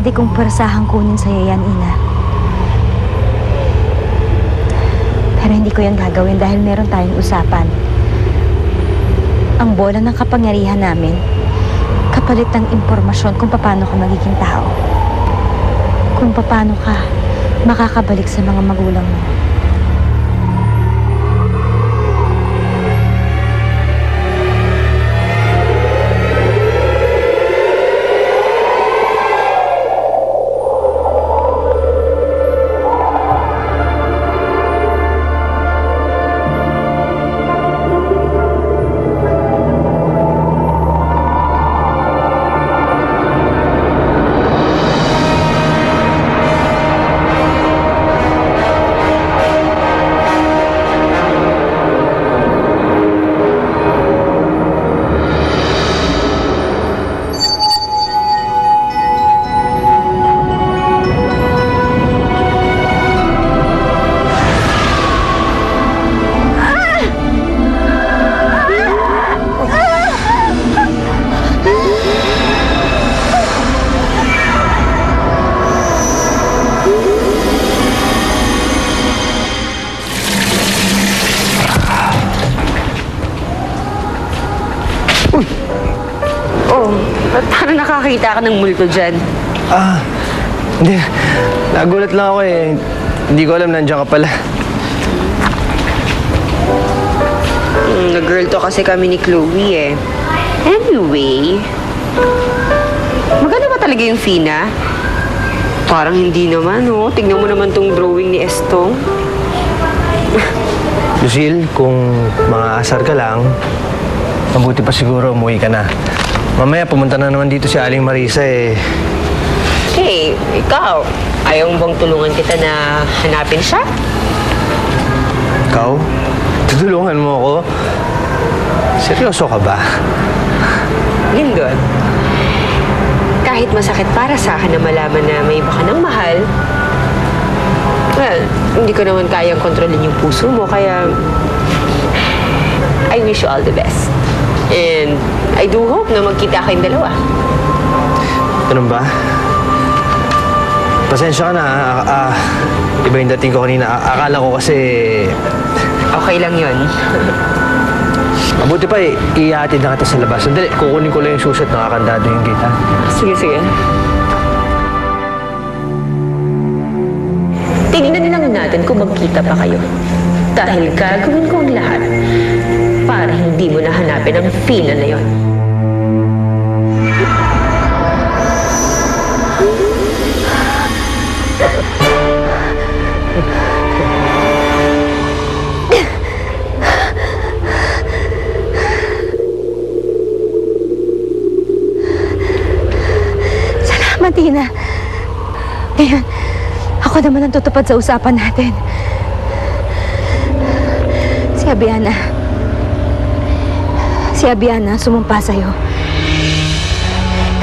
pwede kong persahang kunin sa'yo yan, Ina. Pero hindi ko yan gagawin dahil meron tayong usapan. Ang bola ng kapangyarihan namin, kapalit ng impormasyon kung paano ka magiging tao. Kung paano ka makakabalik sa mga magulang mo. Parang nakakita ka ng multo dyan. Hindi. Nagulat lang ako eh. Hindi ko alam nandiyan ka pala. Nag-girl to kasi kami ni Chloe eh. Anyway, maganda ba talaga yung Fina? Parang hindi naman, oh. Tignan mo naman tong drawing ni Estong. Lucille, kung mga asar ka lang, mabuti pa siguro umuwi ka na. Mamaya pumunta na naman dito si Aling Marisa eh. Hey, ikaw, ayaw mo bang tulungan kita na hanapin siya? Ikaw? Tutulungan mo ako? Seryoso ka ba? Lindon, kahit masakit para sa akin na malaman na may iba ka ng mahal, well, hindi ko naman kayang kontrolin yung puso mo, kaya I wish you all the best. And I do hope na magkita kayong dalawa. Ganun ba? Pasensya ka na. Iba yung dating ko kanina. Akala ko kasi... Okay lang yun. Mabuti pa eh. Ihatid na kita sa labas. Sandali, kukunin ko lang yung susi at nakakandado yung gate, ha? Sige, sige. Tignan lang natin kung magkita pa kayo. Dahil gagawin ko ang lahat para hindi mo nahanapin ang Fina na yon. Salamat, Ina. Ngayon, ako naman ang tutupad sa usapan natin. Si Abiana sumumpa sa'yo.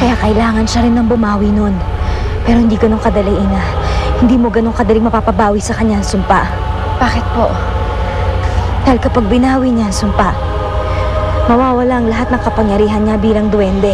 Kaya kailangan siya rin ng bumawi nun. Pero hindi ganun kadali, Ina. Hindi mo ganun kadaling mapapabawi sa kanya ang sumpa. Bakit po? Dahil kapag binawi niya ang sumpa, mawawala ang lahat ng kapangyarihan niya bilang duwende.